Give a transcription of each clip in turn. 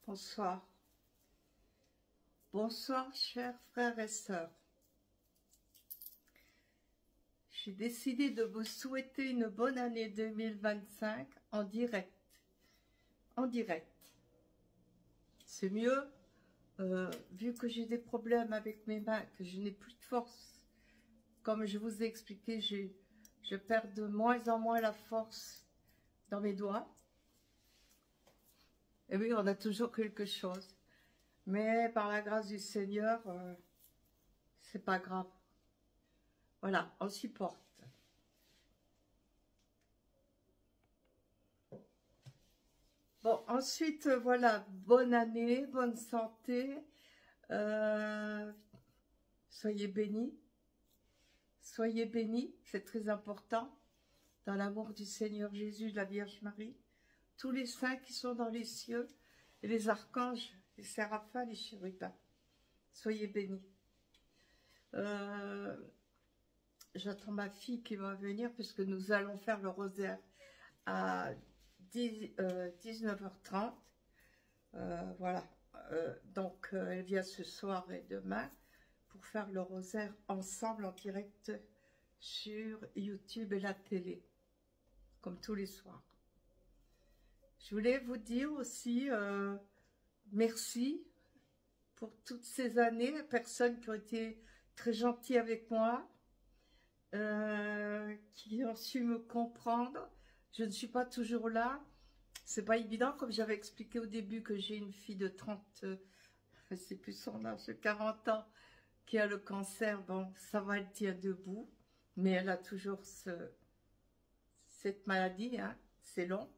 Bonsoir. Bonsoir, chers frères et sœurs. J'ai décidé de vous souhaiter une bonne année 2025 en direct. En direct. C'est mieux, vu que j'ai des problèmes avec mes mains, que je n'ai plus de force. Comme je vous ai expliqué, je perds de moins en moins la force dans mes doigts. Et oui, on a toujours quelque chose. Mais par la grâce du Seigneur, c'est pas grave. Voilà, on supporte. Bon, ensuite, voilà, bonne année, bonne santé. Soyez bénis. Soyez bénis, c'est très important. Dans l'amour du Seigneur Jésus, de la Vierge Marie. Tous les saints qui sont dans les cieux, et les archanges, les séraphins, les chérubins. Soyez bénis. J'attends ma fille qui va venir, puisque nous allons faire le rosaire à 19h30. Voilà. Donc, elle vient ce soir et demain pour faire le rosaire ensemble en direct sur YouTube et la télé, comme tous les soirs. Je voulais vous dire aussi merci pour toutes ces années, personnes qui ont été très gentilles avec moi, qui ont su me comprendre. Je ne suis pas toujours là. C'est pas évident, comme j'avais expliqué au début que j'ai une fille de 30, c'est plus son âge, 40 ans, qui a le cancer. Bon, ça va, elle tient debout, mais elle a toujours cette maladie, hein, c'est long.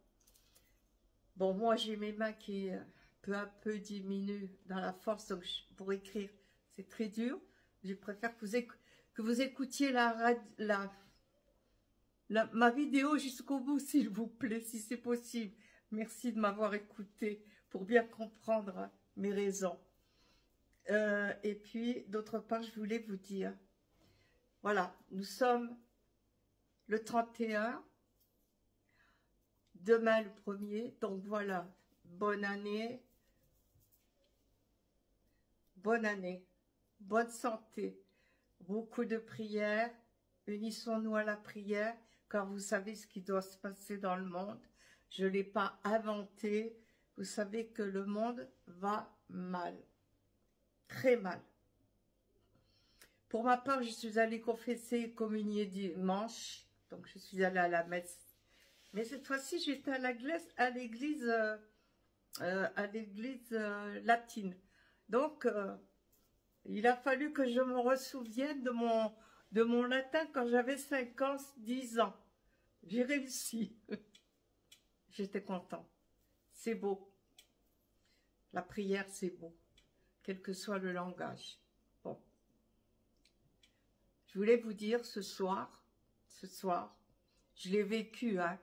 Bon, moi, j'ai mes mains qui peu à peu diminuent dans la force, donc pour écrire, c'est très dur. Je préfère que vous écoutiez ma vidéo jusqu'au bout, s'il vous plaît, si c'est possible. Merci de m'avoir écouté pour bien comprendre mes raisons. Et puis, d'autre part, je voulais vous dire, voilà, nous sommes le 31, demain le 1er, donc voilà, bonne année, bonne santé, beaucoup de prières, unissons-nous à la prière, car vous savez ce qui doit se passer dans le monde. Je ne l'ai pas inventé. Vous savez que le monde va mal. Très mal. Pour ma part, je suis allée confesser et communier dimanche. Donc, je suis allée à la messe. Mais cette fois-ci, j'étais à l'église latine. Donc, il a fallu que je me ressouvienne de mon latin quand j'avais 5 ans, 10 ans. J'ai réussi. J'étais content. C'est beau. La prière, c'est beau. Quel que soit le langage. Bon. Je voulais vous dire ce soir, je l'ai vécu, hein.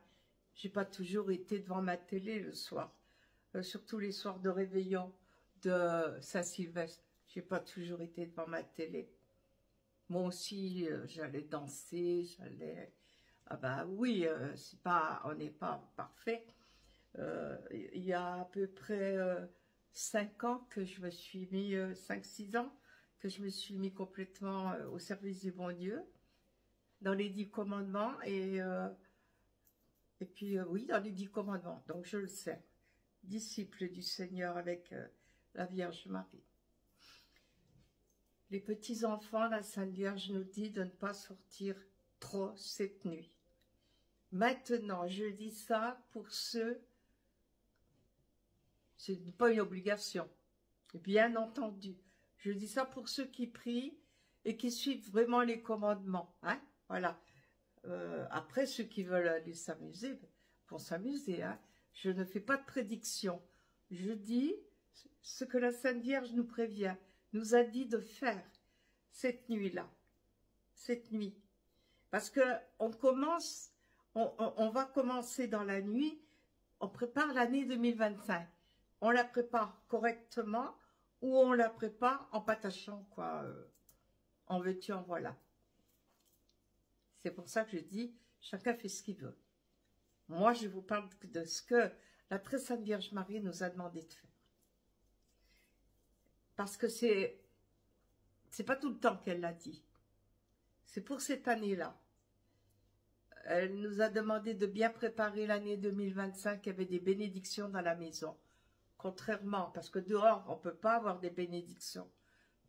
J'ai pas toujours été devant ma télé le soir. Surtout les soirs de réveillon de Saint-Sylvestre. J'ai pas toujours été devant ma télé. Moi aussi, j'allais danser, j'allais... Ah bah oui, on n'est pas parfait. Il y a à peu près 5 ans que je me suis mis, 5-6 ans, que je me suis mis complètement au service du bon Dieu, dans les 10 commandements, et puis oui, dans les 10 commandements, donc je le sais, disciple du Seigneur avec la Vierge Marie. Les petits-enfants, la Sainte Vierge nous dit de ne pas sortir trop cette nuit. Maintenant, je dis ça pour ceux, c'est pas une obligation, bien entendu. Je dis ça pour ceux qui prient et qui suivent vraiment les commandements, hein, voilà. Après, ceux qui veulent aller s'amuser, vont s'amuser, hein. Je ne fais pas de prédiction. Je dis ce que la Sainte Vierge nous prévient, nous a dit de faire cette nuit-là, cette nuit. Parce que on va commencer dans la nuit, on prépare l'année 2025. On la prépare correctement ou on la prépare en patachant, quoi, en veux-tu, en voilà. C'est pour ça que je dis, chacun fait ce qu'il veut. Moi, je vous parle de ce que la très sainte Vierge Marie nous a demandé de faire. parce que c'est pas tout le temps qu'elle l'a dit. C'est pour cette année-là. Elle nous a demandé de bien préparer l'année 2025. Il y avait des bénédictions dans la maison. Contrairement, parce que dehors, on ne peut pas avoir des bénédictions.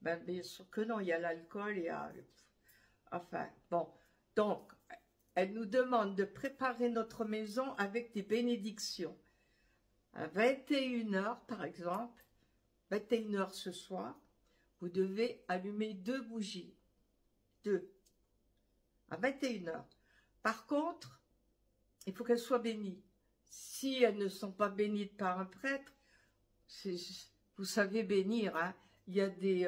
Ben, bien sûr que non, il y a l'alcool, il y a... Enfin, bon. Donc, elle nous demande de préparer notre maison avec des bénédictions. À 21 h, par exemple, 21 h ce soir, vous devez allumer 2 bougies. 2. À 21 h. Par contre, il faut qu'elles soient bénies. Si elles ne sont pas bénies par un prêtre, vous savez bénir, hein. Il y a des,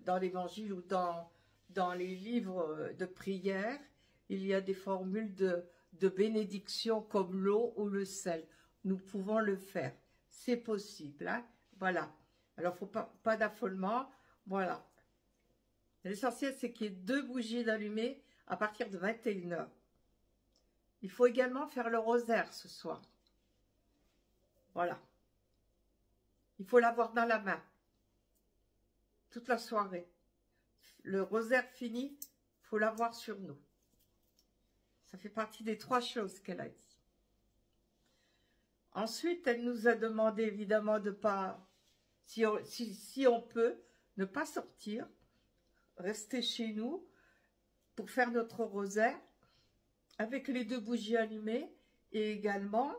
dans l'évangile ou dans les livres de prière, il y a des formules de bénédiction comme l'eau ou le sel. Nous pouvons le faire. C'est possible, hein. Voilà. Alors, il ne faut pas d'affolement. Voilà. L'essentiel, c'est qu'il y ait 2 bougies d'allumées à partir de 21 h. Il faut également faire le rosaire ce soir. Voilà. Il faut l'avoir dans la main. Toute la soirée. Le rosaire fini, il faut l'avoir sur nous. Ça fait partie des 3 choses qu'elle a dit. Ensuite, elle nous a demandé évidemment de pas, si on peut, ne pas sortir, rester chez nous pour faire notre rosaire avec les 2 bougies allumées et également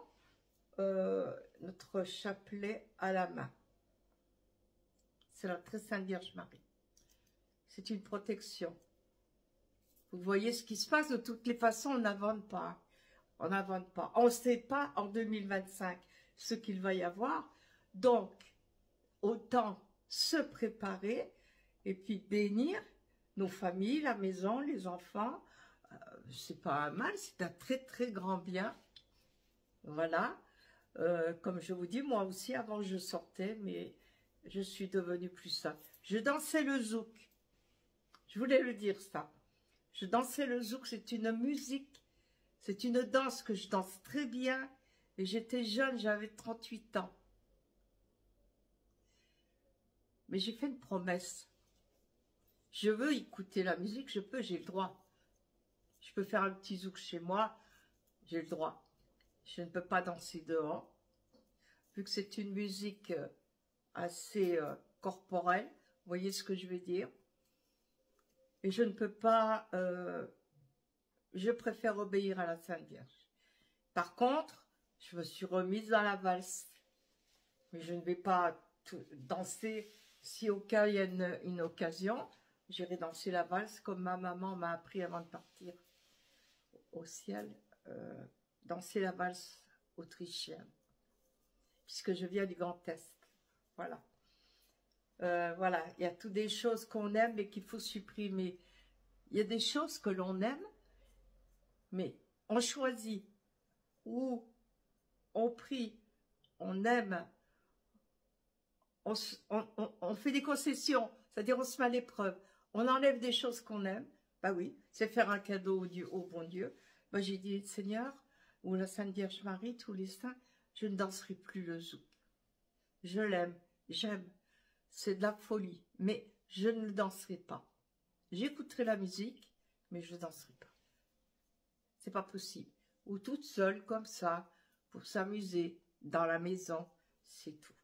notre chapelet à la main. C'est la très sainte Vierge Marie. C'est une protection. Vous voyez ce qui se passe. De toutes les façons, on n'invente pas. On n'invente pas. On ne sait pas en 2025 ce qu'il va y avoir. Donc, autant se préparer et puis bénir nos familles, la maison, les enfants. C'est pas un mal, c'est un très très grand bien. Voilà. Comme je vous dis, moi aussi, avant je sortais, mais je suis devenue plus simple. Je dansais le zouk. Je voulais le dire ça. Je dansais le zouk, c'est une musique, c'est une danse que je danse très bien. Et j'étais jeune, j'avais 38 ans. Mais j'ai fait une promesse. Je veux écouter la musique, je peux, j'ai le droit. Je peux faire un petit zouk chez moi, j'ai le droit. Je ne peux pas danser dehors, vu que c'est une musique assez corporelle. Vous voyez ce que je veux dire? Et je ne peux pas, je préfère obéir à la Sainte Vierge. Par contre, je me suis remise dans la valse. Mais je ne vais pas danser, si au cas il y a une occasion, j'irai danser la valse comme ma maman m'a appris avant de partir au ciel, danser la valse autrichienne, puisque je viens du Grand Est. Voilà. Voilà, il y a toutes des choses qu'on aime et qu'il faut supprimer. Il y a des choses que l'on aime, mais on choisit ou on prie, on aime, on fait des concessions, c'est-à-dire on se met à l'épreuve, on enlève des choses qu'on aime. Bah oui, c'est faire un cadeau au bon Dieu. Bah, j'ai dit, Seigneur, ou la Sainte Vierge Marie, tous les saints, je ne danserai plus le zouk. Je l'aime, j'aime. C'est de la folie, mais je ne le danserai pas. J'écouterai la musique, mais je ne danserai pas. C'est pas possible. Ou toute seule, comme ça, pour s'amuser, dans la maison, c'est tout.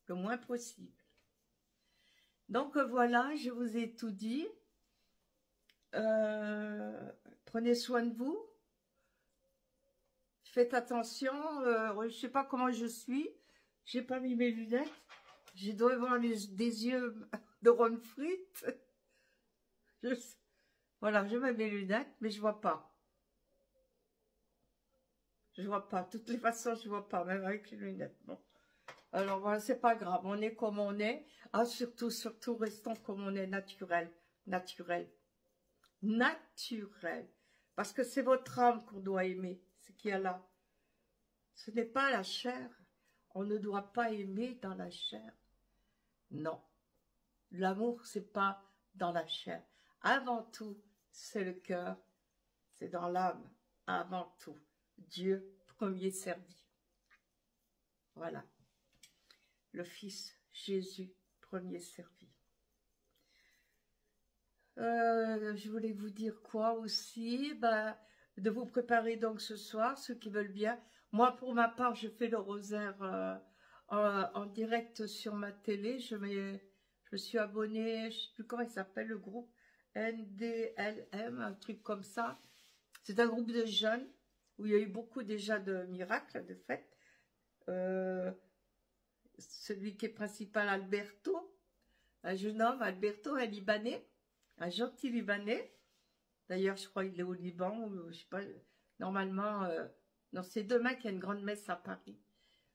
Le moins possible. Donc voilà, je vous ai tout dit. Prenez soin de vous. Faites attention. Je ne sais pas comment je suis. J'ai pas mis mes lunettes. Je dois avoir des yeux de ronde frite. Voilà, je mets mes lunettes, mais je vois pas. Je vois pas. De toutes les façons, je vois pas, même avec les lunettes. Bon. Alors voilà, c'est pas grave. On est comme on est. Ah, surtout, restons comme on est, naturel. Naturel. Naturel. Parce que c'est votre âme qu'on doit aimer. Ce qu'il y a là. Ce n'est pas la chair. On ne doit pas aimer dans la chair. Non. L'amour, c'est pas dans la chair. Avant tout, c'est le cœur. C'est dans l'âme. Avant tout. Dieu, premier servi. Voilà. Le Fils, Jésus, premier servi. Je voulais vous dire quoi aussi, bah, de vous préparer donc ce soir, ceux qui veulent bien. Moi, pour ma part, je fais le rosaire en direct sur ma télé. Je me suis abonnée, je ne sais plus comment il s'appelle, le groupe NDLM, un truc comme ça. C'est un groupe de jeunes où il y a eu beaucoup déjà de miracles, de fait. Celui qui est principal, Alberto, un jeune homme, Alberto, un Libanais, un gentil Libanais. D'ailleurs, je crois qu'il est au Liban, ou je sais pas, normalement, non, c'est demain qu'il y a une grande messe à Paris,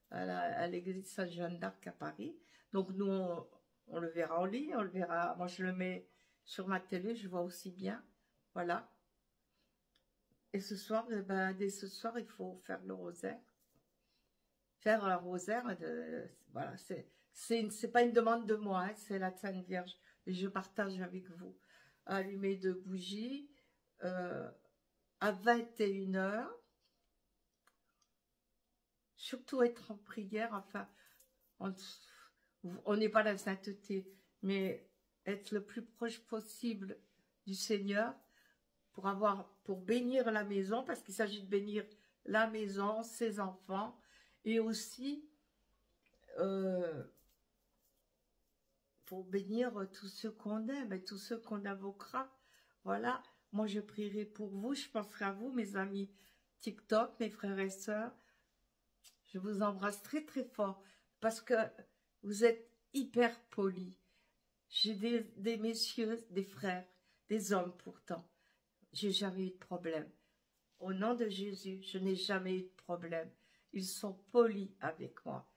à l'église Sainte-Jeanne d'Arc à Paris. Donc nous, on le verra en ligne, on le verra, moi je le mets sur ma télé, je vois aussi bien, voilà. Et ce soir, ben, dès ce soir, il faut faire le rosaire. Faire un rosaire, voilà, c'est pas une demande de moi, hein, c'est la Sainte Vierge. Et je partage avec vous. Allumer de bougies à 21 h. Surtout être en prière, enfin, on n'est pas la sainteté, mais être le plus proche possible du Seigneur pour bénir la maison, parce qu'il s'agit de bénir la maison, ses enfants, et aussi pour bénir tous ceux qu'on aime et tous ceux qu'on invoquera. Voilà, moi je prierai pour vous, je penserai à vous, mes amis TikTok, mes frères et sœurs. Je vous embrasse très très fort parce que vous êtes hyper polis. J'ai des messieurs, des frères, des hommes pourtant. J'ai jamais eu de problème. Au nom de Jésus, je n'ai jamais eu de problème. Ils sont polis avec moi.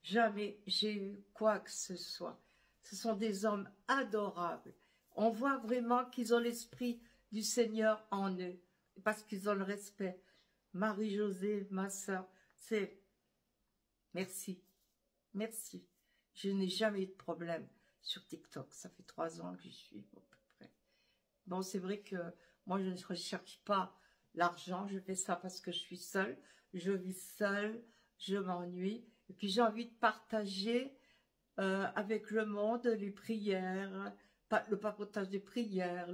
Jamais j'ai eu quoi que ce soit. Ce sont des hommes adorables. On voit vraiment qu'ils ont l'esprit du Seigneur en eux, parce qu'ils ont le respect. Marie-Josée, ma soeur, c'est merci, merci. Je n'ai jamais eu de problème sur TikTok. Ça fait 3 ans que j'y suis à peu près. Bon, c'est vrai que moi, je ne recherche pas l'argent. Je fais ça parce que je suis seule. Je vis seule, je m'ennuie. Et puis, j'ai envie de partager avec le monde les prières, le papotage des prières,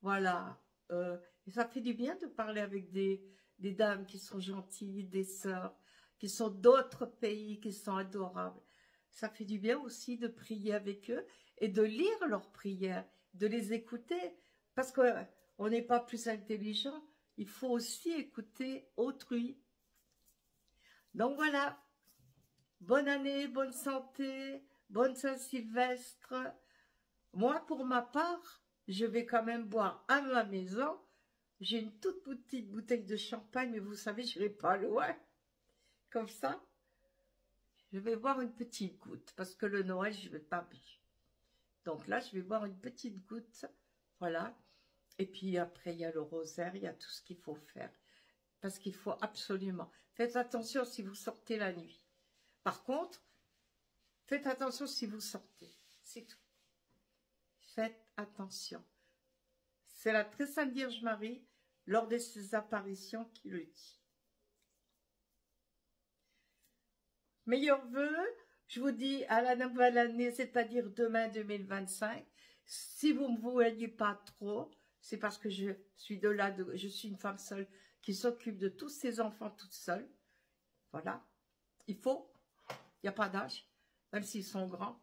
voilà. Et ça fait du bien de parler avec des dames qui sont gentilles, des sœurs, qui sont d'autres pays, qui sont adorables. Ça fait du bien aussi de prier avec eux et de lire leurs prières, de les écouter, parce qu'on n'est pas plus intelligent, il faut aussi écouter autrui. Donc voilà, bonne année, bonne santé, bonne Saint-Sylvestre. Moi, pour ma part, je vais quand même boire à ma maison. J'ai une toute petite bouteille de champagne, mais vous savez, je ne vais pas loin. Comme ça, je vais boire une petite goutte, parce que le Noël, je ne vais pas bu. Donc là, je vais boire une petite goutte, voilà. Et puis après, il y a le rosaire, il y a tout ce qu'il faut faire. Parce qu'il faut absolument. Faites attention si vous sortez la nuit. Par contre, faites attention si vous sortez. C'est tout. Faites attention. C'est la très sainte Vierge Marie, lors de ses apparitions, qui le dit. Meilleurs vœux, je vous dis à la nouvelle année, c'est-à-dire demain 2025. Si vous ne me voyez pas trop, c'est parce que je suis je suis une femme seule qui s'occupe de tous ses enfants toute seule. Voilà. Il n'y a pas d'âge, même s'ils sont grands.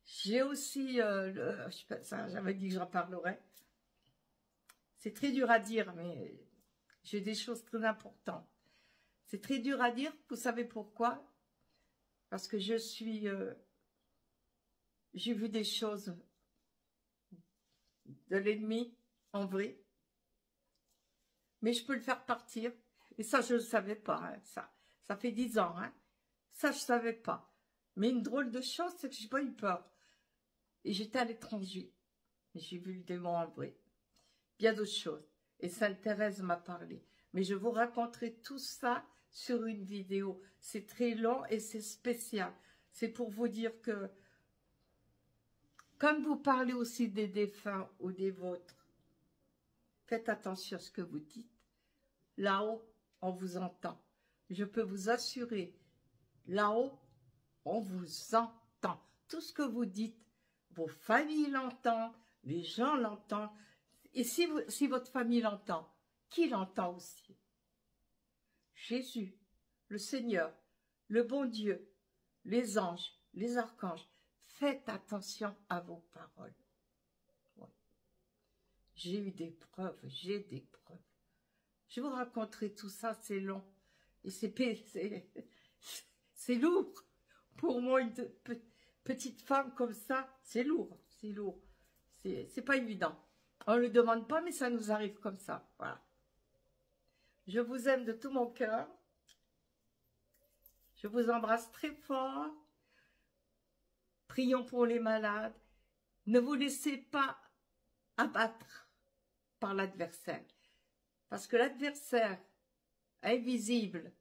J'ai aussi, j'avais dit que j'en parlerais. C'est très dur à dire, mais j'ai des choses très importantes. C'est très dur à dire, vous savez pourquoi? Parce que j'ai vu des choses de l'ennemi, en vrai. Mais je peux le faire partir. Et ça, je ne le savais pas. Hein, ça fait 10 ans. Hein. Ça, je ne savais pas. Mais une drôle de chose, c'est que je n'ai pas eu peur. Et j'étais à l'étranger. J'ai vu le démon en vrai. Bien d'autres choses. Et Sainte Thérèse m'a parlé. Mais je vous raconterai tout ça sur une vidéo. C'est très long et c'est spécial. C'est pour vous dire que, comme vous parlez aussi des défunts ou des vôtres, faites attention à ce que vous dites. Là-haut, on vous entend. Je peux vous assurer, là-haut, on vous entend. tout ce que vous dites, vos familles l'entendent, les gens l'entendent. Et si votre famille l'entend, qui l'entend aussi? Jésus, le Seigneur, le bon Dieu, les anges, les archanges. Faites attention à vos paroles. Ouais. J'ai eu des preuves, j'ai des preuves. Je vous raconterai tout ça, c'est long. Et c'est lourd. Pour moi, une petite femme comme ça, c'est lourd. C'est lourd. C'est pas évident. On ne le demande pas, mais ça nous arrive comme ça. Voilà. Je vous aime de tout mon cœur. Je vous embrasse très fort. Prions pour les malades. Ne vous laissez pas abattre par l'adversaire. Parce que l'adversaire, invisible,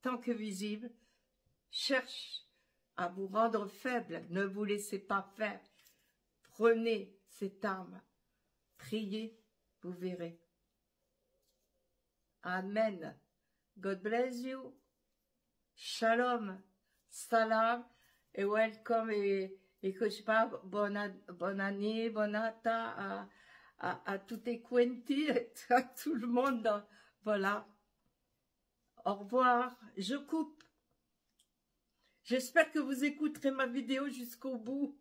tant que visible, cherche à vous rendre faible. Ne vous laissez pas faire. Prenez cette arme. Priez, vous verrez. Amen. God bless you. Shalom. Salam. Et welcome. Et que je sais pas, bonne année, bonne année à tous tes quinti, à tout le monde. Voilà. Au revoir. Je coupe. J'espère que vous écouterez ma vidéo jusqu'au bout.